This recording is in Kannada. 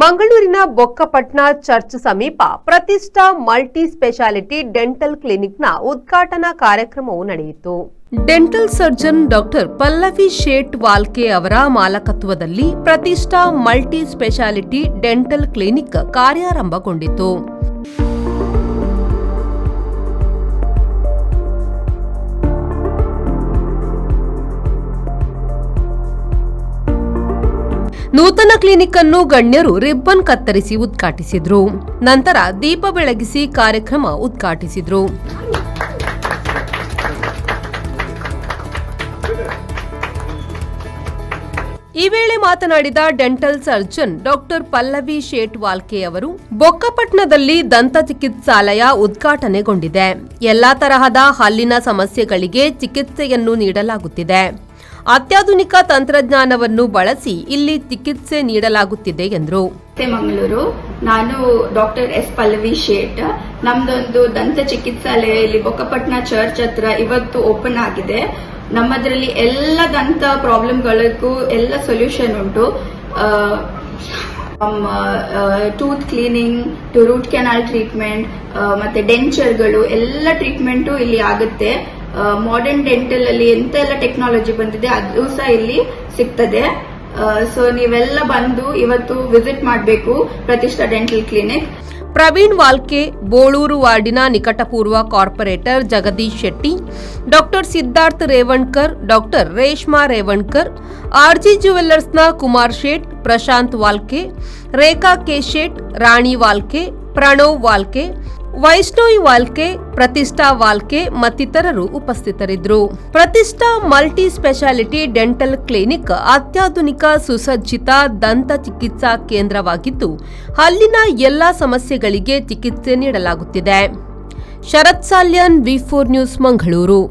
ಮಂಗಳೂರಿನ ಬೊಕ್ಕಪಟ್ನ ಚರ್ಚ್ ಸಮೀಪ ಪ್ರತಿಷ್ಠಾ ಮಲ್ಟಿ ಸ್ಪೆಷಾಲಿಟಿ ಡೆಂಟಲ್ ಕ್ಲಿನಿಕ್ನ ಉದ್ಘಾಟನಾ ಕಾರ್ಯಕ್ರಮವು ನಡೆಯಿತು. ಡೆಂಟಲ್ ಸರ್ಜನ್ ಡಾಕ್ಟರ್ ಪಲ್ಲವಿ ಶೇಟ್ ವಾಲ್ಕೆ ಅವರ ಮಾಲಕತ್ವದಲ್ಲಿ ಪ್ರತಿಷ್ಠಾ ಮಲ್ಟಿ ಸ್ಪೆಷಾಲಿಟಿ ಡೆಂಟಲ್ ಕ್ಲಿನಿಕ್ ಕಾರ್ಯಾರಂಭಗೊಂಡಿತು. ನೂತನ ಕ್ಲಿನಿಕ್ ಅನ್ನು ಗಣ್ಯರು ರಿಬ್ಬನ್ ಕತ್ತರಿಸಿ ಉದ್ಘಾಟಿಸಿದ್ರು. ನಂತರ ದೀಪ ಬೆಳಗಿಸಿ ಕಾರ್ಯಕ್ರಮ ಉದ್ಘಾಟಿಸಿದ್ರು. ಈ ವೇಳೆ ಮಾತನಾಡಿದ ಡೆಂಟಲ್ ಸರ್ಜನ್ ಡಾಕ್ಟರ್ ಪಲ್ಲವಿ ಶೇಟ್ ವಾಲ್ಕೆ ಅವರು, ಬೊಕ್ಕಪಟ್ನದಲ್ಲಿ ದಂತ ಚಿಕಿತ್ಸಾಲಯ ಉದ್ಘಾಟನೆಗೊಂಡಿದೆ. ಎಲ್ಲಾ ತರಹದ ಹಲ್ಲಿನ ಸಮಸ್ಯೆಗಳಿಗೆ ಚಿಕಿತ್ಸೆಯನ್ನು ನೀಡಲಾಗುತ್ತಿದೆ. ಅತ್ಯಾಧುನಿಕ ತಂತ್ರಜ್ಞಾನವನ್ನು ಬಳಸಿ ಇಲ್ಲಿ ಚಿಕಿತ್ಸೆ ನೀಡಲಾಗುತ್ತಿದೆ ಎಂದರು. ಮಂಗಳೂರು, ನಾನು ಡಾಕ್ಟರ್ ಎಸ್ ಪಲ್ಲವಿ ಶೇಟ್. ನಮ್ದೊಂದು ದಂತ ಚಿಕಿತ್ಸಾಲಯ ಇಲ್ಲಿ ಬೊಕ್ಕಪಟ್ನ ಚರ್ಚ್ ಹತ್ರ ಇವತ್ತು ಓಪನ್ ಆಗಿದೆ. ನಮ್ಮದ್ರಲ್ಲಿ ಎಲ್ಲ ದಂತ ಪ್ರಾಬ್ಲಮ್ಗಳಿಗೂ ಎಲ್ಲ ಸೊಲ್ಯೂಷನ್ ಉಂಟು. Tooth cleaning to root canal treatment ಮತ್ತೆ ಡೆಂಚರ್ಗಳು ಎಲ್ಲ ಟ್ರೀಟ್ಮೆಂಟು ಇಲ್ಲಿ ಆಗುತ್ತೆ. ಮಾಡರ್ನ್ ಡೆಂಟಲ್ ಅಲ್ಲಿ ಎಂತೆಲ್ಲ ಟೆಕ್ನಾಲಜಿ ಬಂದಿದೆ ಅದು ಸಹ ಇಲ್ಲಿ ಸಿಗ್ತದೆ. ಸೊ ನೀವೆಲ್ಲ ಬಂದು ಇವತ್ತು ವಿಸಿಟ್ ಮಾಡಬೇಕು ಪ್ರತಿಷ್ಠಾ ಡೆಂಟಲ್ ಕ್ಲಿನಿಕ್. ಪ್ರವೀಣ್ ವಾಲ್ಕೆ, ಬೋಳೂರು ವಾರ್ಡಿನ ನಿಕಟಪೂರ್ವ corporator Jagadish Shetty, doctor Siddharth Revankar, doctor Reshma Revankar, RG ಜ್ಯುವೆಲ್ಲರ್ಸ್ನ ಕುಮಾರ್ ಶೇಟ್, ಪ್ರಶಾಂತ್ ವಾಲ್ಕೆ, ರೇಖಾ ಕೆ ಶೇಟ್, ರಾಣಿ ವಾಲ್ಕೆ, ಪ್ರಣವ್ ವಾಲ್ಕೆ, ವೈಷ್ಣವಿ ವಾಲ್ಕೆ, ಪ್ರತಿಷ್ಠಾ ವಾಲ್ಕೆ ಮತ್ತಿತರರು ಉಪಸ್ಥಿತರಿದ್ದರು. ಪ್ರತಿಷ್ಠಾ ಮಲ್ಟಿ ಸ್ಪೆಷಾಲಿಟಿ ಡೆಂಟಲ್ ಕ್ಲಿನಿಕ್ ಅತ್ಯಾಧುನಿಕ ಸುಸಜ್ಜಿತ ದಂತ ಚಿಕಿತ್ಸಾ ಕೇಂದ್ರವಾಗಿದ್ದು, ಹಲ್ಲಿನ ಎಲ್ಲಾ ಸಮಸ್ಯೆಗಳಿಗೆ ಚಿಕಿತ್ಸೆ ನೀಡಲಾಗುತ್ತಿದೆ. ಶರತ್ ಸಾಲ್ಯನ್, ವಿ4 ನ್ಯೂಸ್, ಮಂಗಳೂರು.